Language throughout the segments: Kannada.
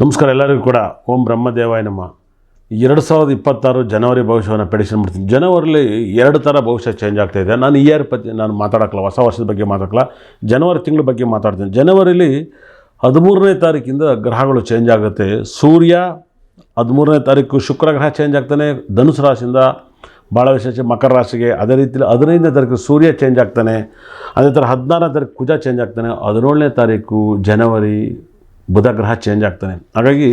ನಮಸ್ಕಾರ ಎಲ್ಲರಿಗೂ ಕೂಡ ಓಂ ಬ್ರಹ್ಮದೇವಾಯ ನಮ 2026 ಜನವರಿ ಭವಿಷ್ಯವನ್ನು ಪ್ರೆಡಿಕ್ಷನ್ ಮಾಡ್ತೀನಿ. ಜನವರಿಲಿ ಎರಡು ಥರ ಭವಿಷ್ಯ ಚೇಂಜ್ ಆಗ್ತಾಯಿದೆ. ನಾನು ಇಯರ್ ಬಗ್ಗೆ ನಾನು ಮಾತಾಡೋಕ್ಕಲ್ಲ, ಹೊಸ ವರ್ಷದ ಬಗ್ಗೆ ಮಾತಾಡೋಕ್ಕಲ್ಲ, ಜನವರಿ ತಿಂಗಳ ಬಗ್ಗೆ ಮಾತಾಡ್ತೀನಿ. ಜನವರಿಲಿ 13ನೇ ತಾರೀಕಿಂದ ಗ್ರಹಗಳು ಚೇಂಜ್ ಆಗುತ್ತೆ. ಸೂರ್ಯ 13ನೇ ತಾರೀಕು ಶುಕ್ರ ಗ್ರಹ ಚೇಂಜ್ ಆಗ್ತಾನೆ ಧನುಸು ರಾಶಿಯಿಂದ ಭಾಳ ವಿಶೇಷ ಮಕರ ರಾಶಿಗೆ. ಅದೇ ರೀತಿಯಲ್ಲಿ 15ನೇ ತಾರೀಕು ಸೂರ್ಯ ಚೇಂಜ್ ಆಗ್ತಾನೆ. ಅದೇ ಥರ 16ನೇ ತಾರೀಕು ಕುಜ ಚೇಂಜ್ ಆಗ್ತಾನೆ. 17ನೇ ತಾರೀಕು ಜನವರಿ ಬುಧ ಗ್ರಹ ಚೇಂಜ್ ಆಗ್ತಾನೆ. ಹಾಗಾಗಿ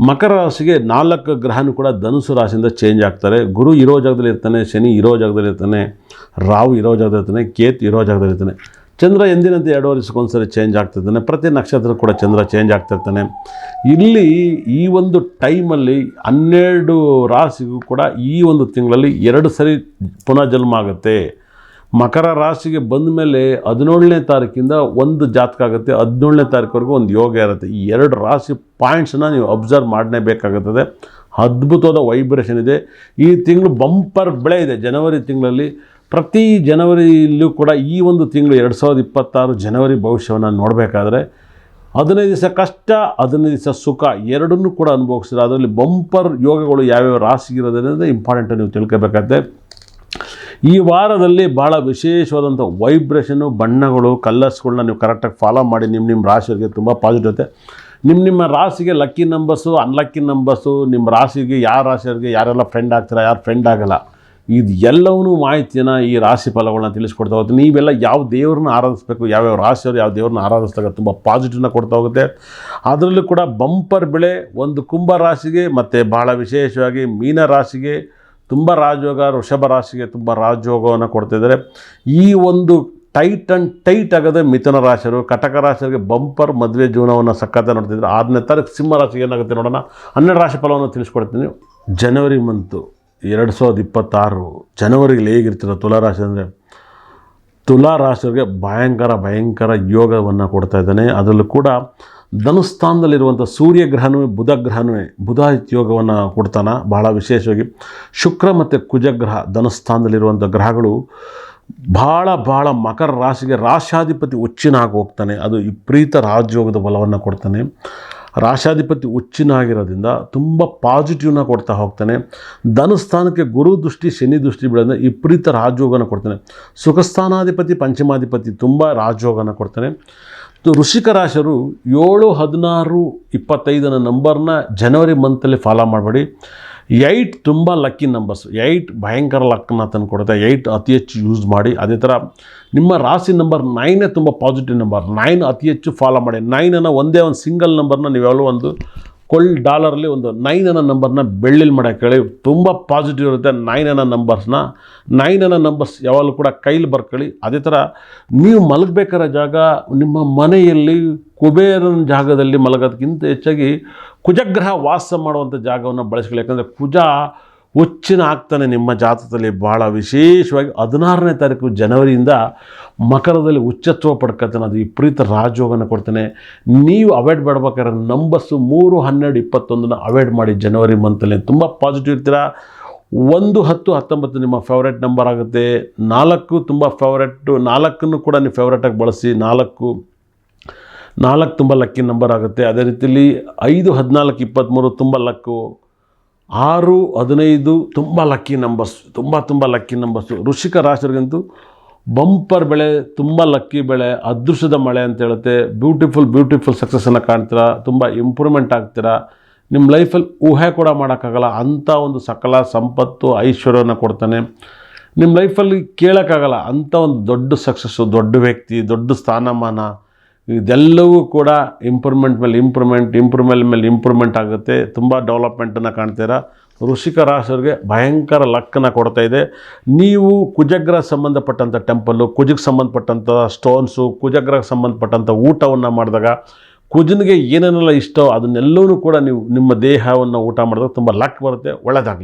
ಮಕರ ರಾಶಿಗೆ 4 ಗ್ರಹನೂ ಕೂಡ ಧನುಸು ರಾಶಿಯಿಂದ ಚೇಂಜ್ ಆಗ್ತಾರೆ. ಗುರು ಇರೋ ಜಾಗದಲ್ಲಿ ಇರ್ತಾನೆ, ಶನಿ ಇರೋ ಜಾಗದಲ್ಲಿ ಇರ್ತಾನೆ, ರಾಹು ಇರೋ ಜಾಗದಲ್ಲಿ ಇರ್ತಾನೆ, ಕೇತು ಇರೋ ಜಾಗದಲ್ಲಿ ಇರ್ತಾನೆ. ಚಂದ್ರ ಎಂದಿನಂತೆ 2 ವರ್ಷಕ್ಕೊಂದ್ಸರಿ ಚೇಂಜ್ ಆಗ್ತಿರ್ತಾನೆ. ಪ್ರತಿ ನಕ್ಷತ್ರ ಕೂಡ ಚಂದ್ರ ಚೇಂಜ್ ಆಗ್ತಿರ್ತಾನೆ. ಇಲ್ಲಿ ಈ ಒಂದು ಟೈಮಲ್ಲಿ 12 ರಾಶಿಗೂ ಕೂಡ ಈ ಒಂದು ತಿಂಗಳಲ್ಲಿ 2 ಸರಿ ಪುನಃ ಜನ್ಮ ಆಗುತ್ತೆ. ಮಕರ ರಾಶಿಗೆ ಬಂದ ಮೇಲೆ 17ನೇ ತಾರೀಕಿಂದ ಒಂದು ಜಾತಕ ಆಗುತ್ತೆ, 17ನೇ ತಾರೀಕುವರೆಗೂ ಒಂದು ಯೋಗ ಇರುತ್ತೆ. ಈ 2 ರಾಶಿ ಪಾಯಿಂಟ್ಸನ್ನ ನೀವು ಅಬ್ಸರ್ವ್ ಮಾಡಲೇಬೇಕಾಗುತ್ತದೆ. ಅದ್ಭುತವಾದ ವೈಬ್ರೇಷನ್ ಇದೆ. ಈ ತಿಂಗಳು ಬಂಪರ್ ಬೆಳೆ ಇದೆ. ಜನವರಿ ತಿಂಗಳಲ್ಲಿ ಪ್ರತಿ ಜನವರಿಯಲ್ಲೂ ಕೂಡ ಈ ಒಂದು ತಿಂಗಳು 2026 ಜನವರಿ ಭವಿಷ್ಯವನ್ನು ನೋಡಬೇಕಾದ್ರೆ 15 ದಿವಸ ಕಷ್ಟ, 15 ದಿವಸ ಸುಖ ಎರಡನ್ನೂ ಕೂಡ ಅನುಭವಿಸಿದ್ರೆ ಅದರಲ್ಲಿ ಬಂಪರ್ ಯೋಗಗಳು ಯಾವ್ಯಾವ ರಾಶಿಗಿರೋದ್ರಿಂದ ಇಂಪಾರ್ಟೆಂಟ್ ನೀವು ತಿಳ್ಕೋಬೇಕಾಗುತ್ತೆ. ಈ ವಾರದಲ್ಲಿ ಭಾಳ ವಿಶೇಷವಾದಂಥ ವೈಬ್ರೇಷನ್ನು, ಬಣ್ಣಗಳು, ಕಲರ್ಸ್ಗಳನ್ನ ನೀವು ಕರೆಕ್ಟಾಗಿ ಫಾಲೋ ಮಾಡಿ ನಿಮ್ಮ ರಾಶಿಯವರಿಗೆ ತುಂಬ ಪಾಸಿಟಿವ್ ಇರುತ್ತೆ. ನಿಮ್ಮ ರಾಶಿಗೆ ಲಕ್ಕಿ ನಂಬರ್ಸು, ಅನ್ಲಕ್ಕಿ ನಂಬರ್ಸು, ನಿಮ್ಮ ರಾಶಿಗೆ ಯಾವ ರಾಶಿಯವರಿಗೆ ಯಾರೆಲ್ಲ ಫ್ರೆಂಡ್ ಆಗ್ತೀರಾ, ಯಾರು ಫ್ರೆಂಡ್ ಆಗಲ್ಲ, ಇದು ಎಲ್ಲವೂ ಮಾಹಿತಿಯನ್ನು ಈ ರಾಶಿ ಫಲಗಳನ್ನ ತಿಳಿಸ್ಕೊಡ್ತಾ ಹೋಗುತ್ತೆ. ನೀವೆಲ್ಲ ಯಾವ ದೇವ್ರನ್ನ ಆರಾಧಿಸಬೇಕು, ಯಾವ್ಯಾವ ರಾಶಿಯವರು ಯಾವ ದೇವ್ರನ್ನ ಆರಾಧಿಸಿದಾಗ ತುಂಬ ಪಾಸಿಟಿವ್ನ ಕೊಡ್ತಾ ಹೋಗುತ್ತೆ. ಅದರಲ್ಲೂ ಕೂಡ ಬಂಪರ್ ಬೆಳೆ ಒಂದು ಕುಂಭ ರಾಶಿಗೆ ಮತ್ತು ಭಾಳ ವಿಶೇಷವಾಗಿ ಮೀನ ರಾಶಿಗೆ ತುಂಬ ರಾಜಯೋಗ, ವೃಷಭ ರಾಶಿಗೆ ತುಂಬ ರಾಜಯೋಗವನ್ನು ಕೊಡ್ತಿದ್ದಾರೆ. ಈ ಒಂದು ಟೈಟ್ ಆಗದೆ ಮಿಥುನ ರಾಶಿಯವರು, ಕಟಕ ರಾಶಿಯವರಿಗೆ ಬಂಪರ್ ಮದುವೆ ಜೀವನವನ್ನು ಸಕ್ಕತ್ತ ನೋಡ್ತಿದ್ರು. 6ನೇ ತಾರೀಕು ಸಿಂಹ ರಾಶಿಗೆ ಏನಾಗುತ್ತೆ ನೋಡೋಣ. 12 ರಾಶಿ ಫಲವನ್ನು ತಿಳಿಸ್ಕೊಡ್ತೀನಿ. ಜನವರಿ ಮಂತು 2026 ಜನವರಿಗೆ ಹೇಗಿರ್ತೀರ ತುಲಾರಾಶಿ ಅಂದರೆ, ತುಲಾರಾಶಿಯವರಿಗೆ ಭಯಂಕರ ಯೋಗವನ್ನು ಕೊಡ್ತಾ ಇದ್ದಾನೆ. ಅದರಲ್ಲೂ ಕೂಡ ಧನುಸ್ಥಾನದಲ್ಲಿರುವಂಥ ಸೂರ್ಯ ಗ್ರಹನೂ ಬುಧ ಗ್ರಹನೂ ಬುಧ ಯೋಗವನ್ನು ಕೊಡ್ತಾನೆ. ಭಾಳ ವಿಶೇಷವಾಗಿ ಶುಕ್ರ ಮತ್ತು ಕುಜಗ್ರಹ ಧನುಸ್ಥಾನದಲ್ಲಿರುವಂಥ ಗ್ರಹಗಳು ಭಾಳ ಮಕರ ರಾಶಿಗೆ ರಾಶಾಧಿಪತಿ ಉಚ್ಚಿನಾಗಿ ಹೋಗ್ತಾನೆ. ಅದು ವಿಪರೀತ ರಾಜಯೋಗದ ಬಲವನ್ನು ಕೊಡ್ತಾನೆ. ರಾಶಾಧಿಪತಿ ಉಚ್ಚಿನಾಗಿರೋದ್ರಿಂದ ತುಂಬ ಪಾಸಿಟಿವ್ನ ಕೊಡ್ತಾ ಹೋಗ್ತಾನೆ. ಧನುಸ್ಥಾನಕ್ಕೆ ಗುರು ದೃಷ್ಟಿ, ಶನಿ ದೃಷ್ಟಿ ಬೀಳೋದ್ರಿಂದ ವಿಪರೀತ ರಾಜಯೋಗನ ಕೊಡ್ತಾನೆ. ಸುಖಸ್ಥಾನಾಧಿಪತಿ, ಪಂಚಮಾಧಿಪತಿ ತುಂಬ ರಾಜಯೋಗನ ಕೊಡ್ತಾನೆ. ವೃಶ್ಚಿಕ ರಾಶಿಯವರು 7, 16, 25 ನಂಬರ್ನ ಜನವರಿ ಮಂತಲ್ಲಿ ಫಾಲೋ ಮಾಡಬೇಡಿ. 8 ತುಂಬ ಲಕ್ಕಿ ನಂಬರ್ಸ್. 8 ಭಯಂಕರ ಲಕ್ಕನ್ನ ತಂದು ಕೊಡುತ್ತೆ. 8 ಅತಿ ಹೆಚ್ಚು ಯೂಸ್ ಮಾಡಿ. ಅದೇ ಥರ ನಿಮ್ಮ ರಾಶಿ ನಂಬರ್ 9 ತುಂಬ ಪಾಸಿಟಿವ್ ನಂಬರ್. 9 ಅತಿ ಹೆಚ್ಚು ಫಾಲೋ ಮಾಡಿ. 9 ಒಂದೇ ಒಂದು ಸಿಂಗಲ್ ನಂಬರ್ನ ನೀವೆಲ್ಲೂ ಒಂದು $1 ಒಂದು 9 ನಂಬರ್ನ ಬೆಳ್ಳಿಲಿ ಮಾಡೋಕ್ಕೆ ಹೇಳಿ. ತುಂಬ ಪಾಸಿಟಿವ್ ಇರುತ್ತೆ 9 ನಂಬರ್ಸ್ನ. 9 ನಂಬರ್ಸ್ ಯಾವಾಗಲೂ ಕೂಡ ಕೈಲಿ ಬರ್ಕೊಳ್ಳಿ. ಅದೇ ಥರ ನೀವು ಮಲಗಬೇಕಾದ ಜಾಗ ನಿಮ್ಮ ಮನೆಯಲ್ಲಿ ಕುಬೇರನ ಜಾಗದಲ್ಲಿ ಮಲಗೋದಕ್ಕಿಂತ ಹೆಚ್ಚಾಗಿ ಕುಜಗ್ರಹ ವಾಸ ಮಾಡುವಂಥ ಜಾಗವನ್ನು ಬಳಸ್ಕೊಳ್ಳಿ. ಯಾಕಂದರೆ ಕುಜ ಉಚ್ಚಿನ ಆಗ್ತಾನೆ ನಿಮ್ಮ ಜಾತಕದಲ್ಲಿ. ಭಾಳ ವಿಶೇಷವಾಗಿ 16ನೇ ತಾರೀಕು ಜನವರಿಯಿಂದ ಮಕರದಲ್ಲಿ ಉಚ್ಚತ್ವ ಪಡ್ಕೊತಾನೆ. ಅದು ವಿಪರೀತ ರಾಜಯೋಗನ ಕೊಡ್ತಾನೆ. ನೀವು ಅವಾಯ್ಡ್ ಮಾಡಬೇಕಾದ್ರೆ ನಂಬರ್ಸು 3, 12, 21 ಅವಾಯ್ಡ್ ಮಾಡಿ. ಜನವರಿ ಮಂತಲ್ಲಿ ತುಂಬ ಪಾಸಿಟಿವ್ ಇರ್ತೀರ. 1, 10, 19 ನಿಮ್ಮ ಫೇವ್ರೇಟ್ ನಂಬರ್ ಆಗುತ್ತೆ. 4 ತುಂಬ ಫೇವ್ರೇಟು. 4 ಕೂಡ ನೀವು ಫೇವ್ರೇಟಾಗಿ ಬಳಸಿ. 4 ತುಂಬ ಲಕ್ಕಿ ನಂಬರ್ ಆಗುತ್ತೆ. ಅದೇ ರೀತಿಯಲ್ಲಿ 5, 14, 23 ತುಂಬ ಲಕ್ಕು. 6, 15 ತುಂಬ ಲಕ್ಕಿ ನಂಬರ್ಸ್. ತುಂಬ ಲಕ್ಕಿ ನಂಬರ್ಸು. ವೃಶ್ಚಿಕ ರಾಶಿಯವರಿಗಂತೂ ಬಂಪರ್ ಬೆಳೆ, ತುಂಬ ಲಕ್ಕಿ ಬೆಳೆ, ಅದೃಷ್ಟದ ಮಳೆ ಅಂತ ಹೇಳುತ್ತೆ. ಬ್ಯೂಟಿಫುಲ್ ಸಕ್ಸಸ್ಸನ್ನು ಕಾಣ್ತೀರಾ. ತುಂಬ ಇಂಪ್ರೂವ್ಮೆಂಟ್ ಆಗ್ತೀರಾ. ನಿಮ್ಮ ಲೈಫಲ್ಲಿ ಊಹೆ ಕೂಡ ಮಾಡೋಕ್ಕಾಗಲ್ಲ ಅಂಥ ಒಂದು ಸಕಲ ಸಂಪತ್ತು, ಐಶ್ವರ್ಯವನ್ನು ಕೊಡ್ತಾನೆ. ನಿಮ್ಮ ಲೈಫಲ್ಲಿ ಕೇಳೋಕ್ಕಾಗಲ್ಲ ಅಂಥ ಒಂದು ದೊಡ್ಡ ಸಕ್ಸಸ್ಸು, ದೊಡ್ಡ ವ್ಯಕ್ತಿ, ದೊಡ್ಡ ಸ್ಥಾನಮಾನ, ಇದೆಲ್ಲವೂ ಕೂಡ ಇಂಪ್ರೂವ್ಮೆಂಟ್ ಮೇಲೆ ಇಂಪ್ರೂವ್ಮೆಂಟ್ ಆಗುತ್ತೆ. ತುಂಬ ಡೆವಲಪ್ಮೆಂಟನ್ನು ಕಾಣ್ತೀರಾ. ವೃಶ್ಚಿಕ ರಾಶಿಯವರಿಗೆ ಭಯಂಕರ ಲಕ್ಕನ್ನು ಕೊಡ್ತಾ ಇದೆ. ನೀವು ಕುಜಗ್ರಹ ಸಂಬಂಧಪಟ್ಟಂಥ ಟೆಂಪಲ್ಲು, ಕುಜಕ್ಕೆ ಸಂಬಂಧಪಟ್ಟಂಥ ಸ್ಟೋನ್ಸು, ಕುಜಗ್ರಹಕ್ಕೆ ಸಂಬಂಧಪಟ್ಟಂಥ ಊಟವನ್ನು ಮಾಡಿದಾಗ, ಕುಜನಿಗೆ ಏನೇನೆಲ್ಲ ಇಷ್ಟೋ ಅದನ್ನೆಲ್ಲವೂ ಕೂಡ ನೀವು ನಿಮ್ಮ ದೇಹವನ್ನು ಊಟ ಮಾಡಿದಾಗ ತುಂಬ ಲಕ್ ಬರುತ್ತೆ. ಒಳ್ಳೆಯದಾಗಲಿ.